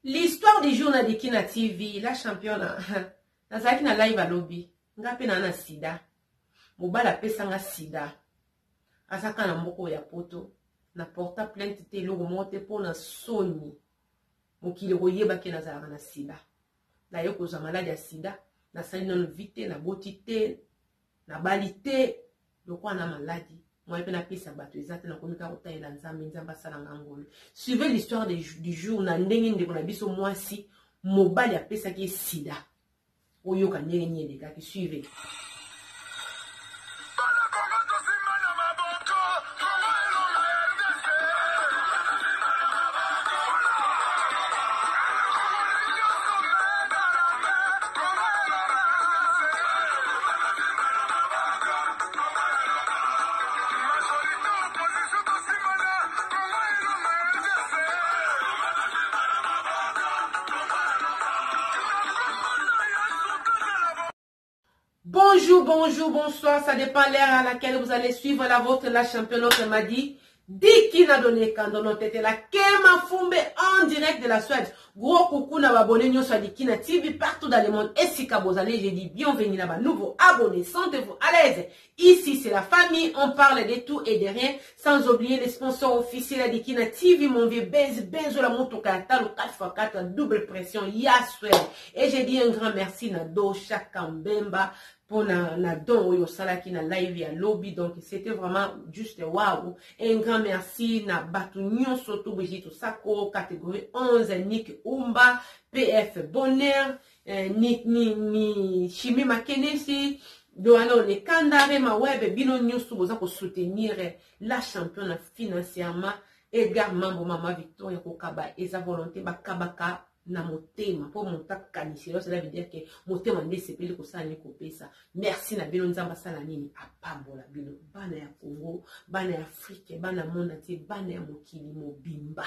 L'histoire du jour na diki na TV, la championne, nazaki na live à lobby, nga pe na sida. Mobala pesa nga sida. Asaka na mboko ya poto, na porta plainte te lo monte pour na soni. Mokili koyeba ke nazalaka na sida. Na yo koza malade ya sida, na sali na vite, na boti te, na bali te, lokwa na maladi. Moi, je suis un bateau, exactement comme suivez l'histoire du jour, na ndenge ndeko na biso mwasi, mobali a pesa ki sida. Oyo ka ndenge nye les gars qui suivez. Bonjour, bonjour, bonsoir, ça dépend l'heure à laquelle vous allez suivre la vôtre, la championne m'a dit, qui n'a donné quand dans notre tête, la Kema Fumbe en direct de la Suède. Gros coucou n'a abonné nous sur Dikina TV partout dans le monde. Et si vous allez, j'ai dit bienvenue là-bas, nouveau abonné, sentez-vous à l'aise. Ici c'est la famille, on parle de tout et de rien, sans oublier les sponsors officiels de Dikina TV, mon vieux Benzo la moto kata, le 4x4, double pression, Yaswell. Et j'ai dit un grand merci na do chaka mbemba. Pour na don oyo salaki na live ya lobby, donc c'était vraiment juste waouh. Et un grand merci na batu nyonso to bejito sako catégorie 11 Nick Umba PF Bonheur ni Chimi Makenesi Doano ne Kandare ma web bino nyonso boza ko soutenir la championne financièrement. Edgar Mambo Mama Victoria Kokaba eza volonté bakabaka na motema pour monta kanisiro, cela veut dire que motema nde sepeli ko sala ni ko pesa. Merci na bino nzamba sala nini apambola bino bana ya Congo, bana ya Afrique, bana monde entier, bana ya mokili mobimba.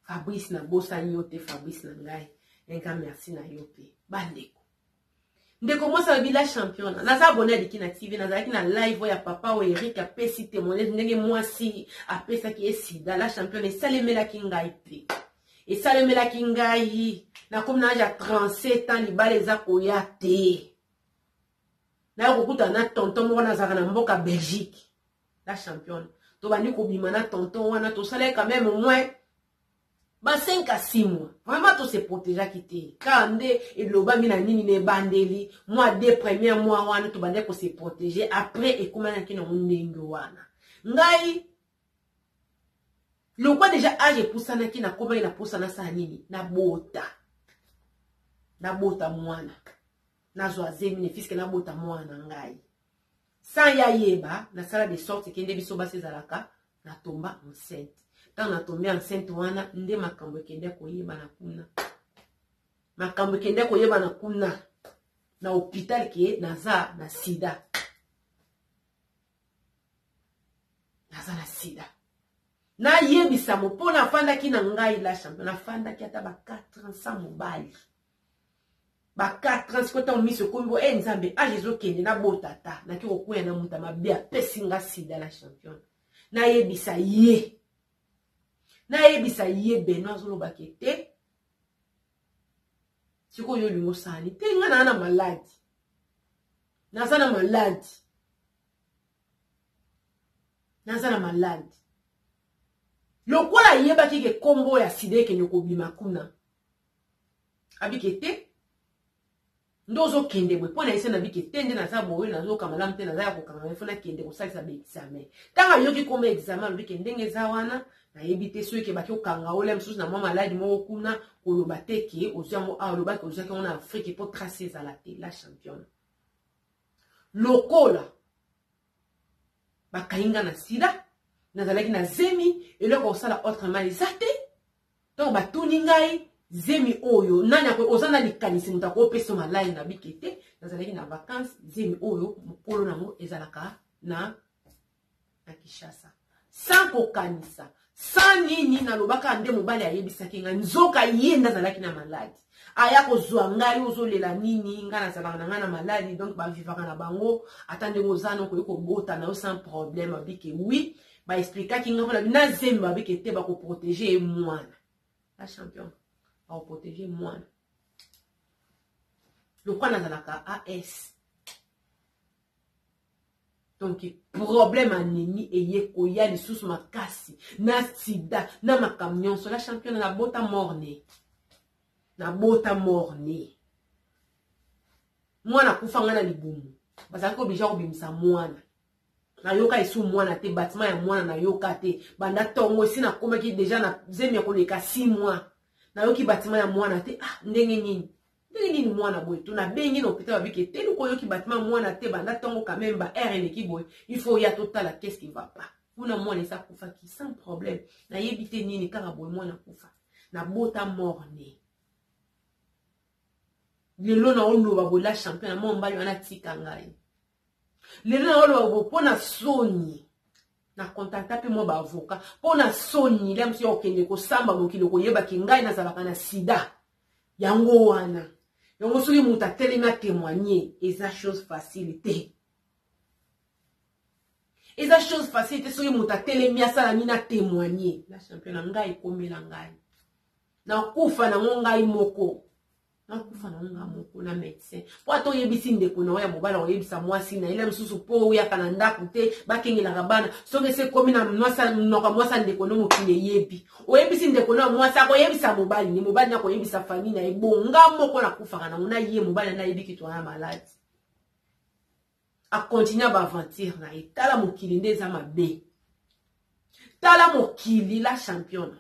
Fabrice na bosa nyote, Fabrice na ngai. Enka merci na yope. Bandeko. Ndeko moi ça la championne. Naza abonné à Dikina TV, naza ki na live ya papa o Eric a pesi témoignage ndenge moi si a pesa ki sida la championne et salemela ki ngai pe. Et ça le mela kingai na comme na ja 37 ans libala eza koya te. Na kokuta na tonton mo na zaka na mboka Belgique. La championne. To bandi ko bima na tonton wana to sala quand même au moins ba 5 à 6 mois. Vraiment to se protéger kité. Kande et loba mina nini ne bandeli, moi des premiers mois wana to bandi ko se protéger après et comment na kino ndenge wana. Ngai le quoi déjà âge pour ça qui na comment il a pour ça na sa nini na bota mwana na zoaze mine fiske na bota mwana ngai sans ya yeba na sala de sorte que ndebiso ba sezalaka na tomba enceinte quand na tombé enceinte wana nde makambo kende ko yeba na kuna makambo kende ko yeba na kuna na hôpital ki naza na sida na yebisa mo pona fanda ki na ngai la champion na fanda ki ata ba 4 ans sans mobali ba 4 ans ko ta miso kombo nzambe a jesu kende na botata na ki kokuya na muta mabe pesinga sida la champion na yebisa ye beno azolo bakete siko yo lingo sani te nga na maladi nazana maladi lokola yeba ki kombo ya sida ke nyoko bima kuna abikete ndozo kende bwe pona ise na bikete nde na za bowe na zo kamala mte na za ya kokanga fona kende ko salisa be examen tanga yoki kombo examen bikende ngeza wana na yebite so ke baki okanga ole msusu na mwa maladi mo kuna koloba teke oziamo a loba ke ozaki on Afrique pour tracer za la télé la championne lokola bakainga na sida nazalaki na zemi eloko osala autrement ezate donc batuni ngai zemi oyo nani ako ozana likanisi muta ko pesa malai na bikete nazalaki na vacances zemi oyo mokolo nango ezalaka na Kinshasa sans kokanisa sans nini na lobaka nde mobali ayebisaki nga nzoka yenda nazalaki na maladi aya kozwa ngai ozolela nini nga nazalaka na nga na maladi donc bavivaka na bango ata ndenge ozana ko bota na sans problème abike oui expliquer qui n'a pas na zemba avec été ba ko protéger mwana la champion à protéger moi. Le quoi dans la AS. Donc, problème anémie et yekoya les sous ma casse, na sida, na ma camion, sur la championne na bota morne. Na bota morne. Moi na kufanga na libumu. Parce que obligé obimisa mwana. Na yoka isu mwana te bâtiment ya mwana na yoka te. Banda tongo si na koma ki déjà na zemi ya koleka 6 mois. Na yoki bâtiment ya mwana te. Ah, ndenge nini. Ndenge nini mwana boy. Tu na bengi no pita babike te lu ko yoki bâtiment mwana te banda tongo quand même ba R et boy. Il faut y a total qu'est-ce qui va pas. Kuna mwana sa kufa ki sans problème. Na yebite nini kaka boy mwana kufa. Na bota morne. Lelo na oloba bola champion na momba yo na tika ngai. Lelo na oloba pona soni. Na contacta pe mo ba avocat. Pona soni lem si okende ko samba mokilo ko yeba ki ngai na zalaka na sida. Yango wana. Yango soki muta telema témoigner eza chose facilité. Eza chose facilité soki muta telemi asala mina témoigner. La champion na ngai komela ngai. Na kufa na ngai moko. Nakufa na nga moko na médecin po ato yebisi ndeko na ya mobala oyebisa mwasi na ile msusu po ya kananda kute bakengela kabana soke se komi na mwasa noka mwasa ndeko no mokile yebi oyebisi ndeko na mwasa ko yebisa mobali ni mobali na ko yebisa famille na ebonga moko na kufa kana una ye mobali na yebi kitwa na malade a continuer ba aventure na etala mokili ndeza mabe tala mokili la championne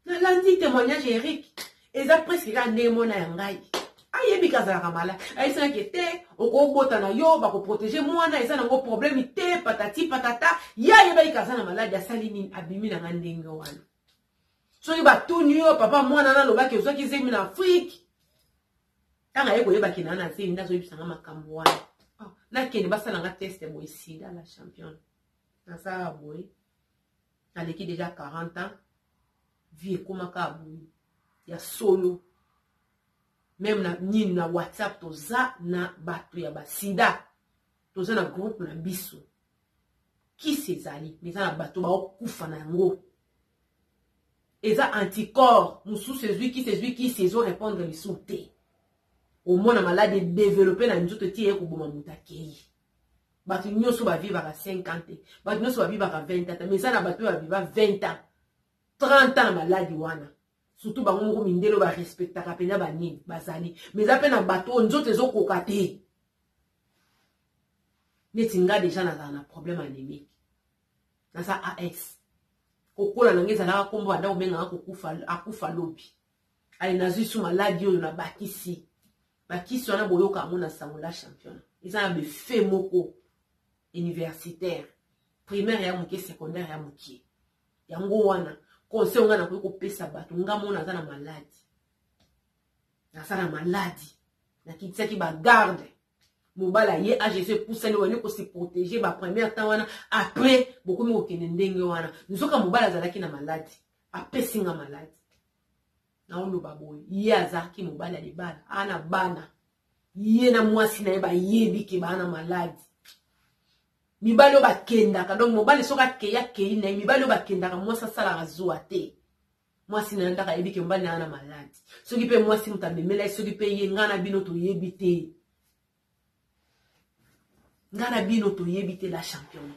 na lundi témoignage Eric. Et ça presque quand ndemona yangai ayebi kazala mala aisana kete okobota na yo ba ko protéger mwana eza na ngo problème te patati patata ya yeba ikazana malade ya salini abimi na ngandenge wana so yoba tunyo papa mwana na loba ke uzoki zemi na Afrique tanga yeko yeba kinana zemi ndazo yibisanga makambo wana na kene basala nga test boy sida la championne na ça boy aleki déjà 40 ans vie komaka boy ya solo même na nini na WhatsApp toza na bato ya basida toza na groupe na biso qui sezali mais na bato ba okufa na yango eza anticorps musu celui qui saison répondre les sauter au moins na malade développer na nzoto tie ko boma mutakei bato nyoso ba vivre à 50 bato nyoso ba vivre à 20 ans mais ça na bato ba vivre 20 ans 30 ans malade wana. Surtout bango moko mindelo ba respectaka pena ba nini bazali mais za pena bato nzoto ezokoka te netinga déjà na problème anémique na sa AS kokola na ngeza na kombo anda omenga akufa lobi ali nazwi su maladi oyo na bakisi wana boyoka mona sango la championne eza na be fait moko universitaire primaire ya moke secondaire ya moke yango wana conseil on a ko pesa bato ngamona za na maladie na sana maladie na kitisa ki ba garde mobala ye AGC poussa le wani ko se protéger ba première temps wana après beaucoup mi okene ndenge wana nzoka mobala zalaki na maladie après singa maladie na olo baboy ye azaki mobala de bana ana bana ye na mwasi na ye ba yebi ke bana maladie mibalo ba kenda ka donc mobali soka keya kei na mibalo ba kenda ka mwasa sala razua te mwasi na ndaka yebi ke mbali na maladi soki pe mwasi mutabemela soki pe ye ngana bino to yebi te ngana bino to yebi te la championne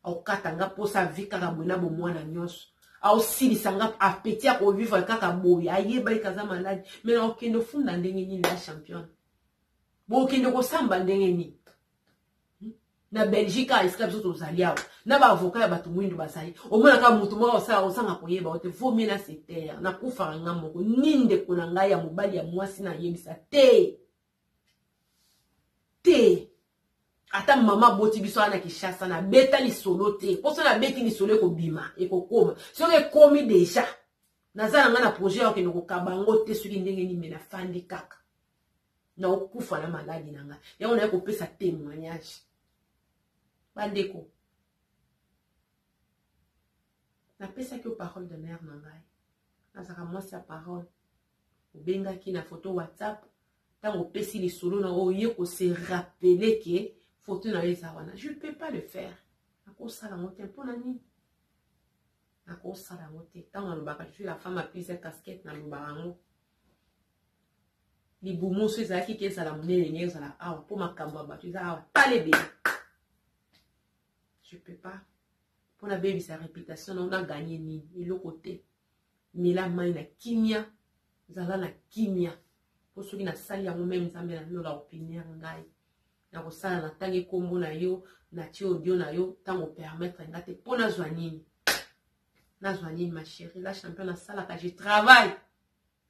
au katanga posa vika ka bwana bo mwana nyonso au sili sanga appétit a ko vivre kaka boya yeba ikaza maladi mais na okendo funda ndenge ni la championne bo okendo ko samba ndenge ni na Belgique a esclaves autres aliados na ba avocat ya batu mwindo basali omona ka mutu moko osanga koyeba ote vomi na terre na kufa ngamoko ninde kuna ngai ya mobali ya mwasi na yebisa te ata mama boti biso ana kishasa na beta li solo te poso na beti li solo ko bima e ko koma so ke komi déjà nazala nga na projet ya ko kabango te soki ndenge ni mena fandi kaka na okufa na maladi nanga yango na ko pesa témoignage bandeko na pesa ki parole de mère nangai na saka moi sa parole obenga ki na photo WhatsApp tango pesi li solo na oye ko se rappeler que photo na eza wana je peux pas le faire na ko sala mote mpona nini Nako sala ngote. Tant on baka, je suis la femme à plusieurs casquettes na lubarango. Li boumou so ezaki ke sala munene nye sala awa po makamba ba tu awa tale be. Je peux pas. Pour la baby sa réputation on a gagné ni et le côté. Mais la main na kimia, zala na kimia. Pour ceux qui na sali ya même nzambe na lola opinion ngai. Na ko sala na tangi kombo na yo, na ti audio na yo, tango permettre ngate po na zwanini. Na zwanini ma chérie, la championne na salaka, je travaille.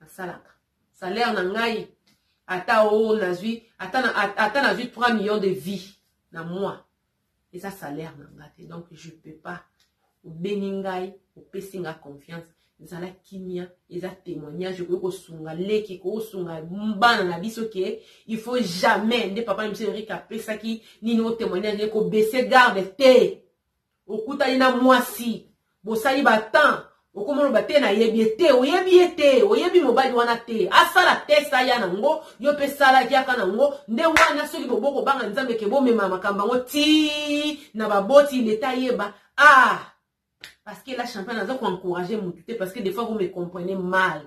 Na salaka. Salaire na ngai. Ata o nazui, ata nazui 3 millions de vies na mois. Et ça salaire na ngate. Donc je peux pas. Au beningai, au pesinga confiance. Zala kimia, eza témoignage ko sunga leki ko sunga mbana na biso ke il faut jamais nde papa monsieur Eric apesa ki ni no témoignage ko baisser garde te. Okuta ina mwasi, bosali batan, okomono bate na yebi oyebi mobali wana te. Asala testa ya nango, yo pe sala ki aka nango, nde wana soki boboko banga nzambe ke bo mema makamba ngo ti na baboti leta yeba. Ah! Parce que la championne a encouragé mon tuté parce que des fois vous me comprenez mal.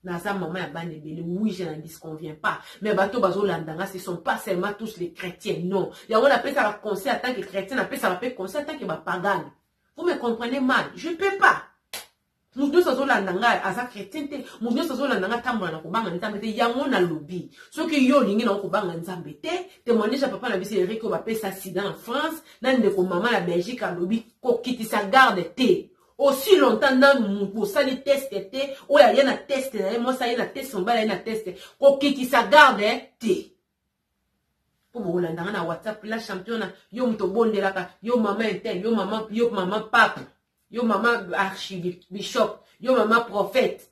Naza maman ya bande belle, oui je n'en disconviens pas. Mais bateau bazo landanga ce sont pas seulement tous les chrétiens, non. Il y a on appelle ça conseil en tant que chrétien, on appelle ça conseil en tant que pagan. Vous me comprenez mal, je peux pas. Nous deux sommes landanga asa chrétien te, nous deux sommes landanga tambola na kobanga nzambe te, yango na lobby. Ce que yo lingi na kobanga nzambe te, témoignage à papa na bisi Eric ko bapé ça sida en France, nan de ko maman la Belgique à lobby ko kiti sa garde te. Aussi longtemps dans mon sali test te, ou ya na test na moi ça y na test son bala na test ko kiti sa garde te. Pour vous landanga na WhatsApp la championne yo mto bondelaka, yo maman intel, yo maman papa. Yo maman archibishop, yo maman prophète.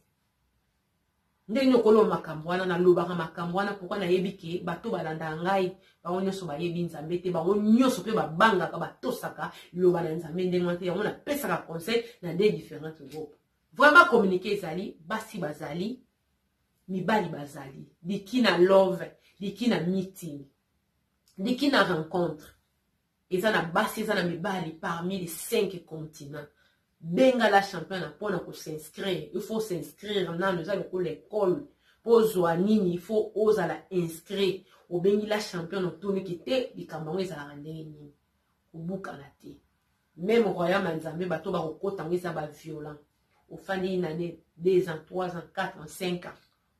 Ndenge nyokolo makambwana na lobaka makambwana pourquoi na yebike bato balanda ngai ba onyoso ba yebi nzambe te ba onyoso pe ba banga ka batosaka loba na nzambe ndenge te yango na pesaka conseil na des différentes groupes. Vraiment communiquer ezali basi bazali mibali bazali dikina love dikina meeting dikina rencontre ezana basi ezana mibali parmi les 5 continents. Benga la championne pour s'inscrire. Il faut s'inscrire dans l'école. Pour Zouanini, il faut oser la inscrire. Au bengi la championne au tourné qui était, les Camerounais à la rendre. Au boucanate. Même au royaume Nzambe, bateau baroko, tangué ça va violent. Au fin d'une année, 2 ans, 3 ans, 4 ans, 5 ans.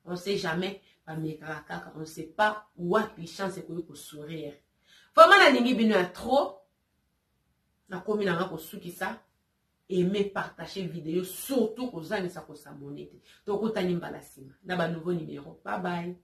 On ne sait jamais, on ne sait pas où a les chances pour sourire. Vraiment, la ligne est trop. La commune a pour ceux qui ça. Aimer partager vidéo surtout aux amis ça pour s'abonner. Donc, au tani mbalasima. N'a pas nouveau numéro. Bye bye.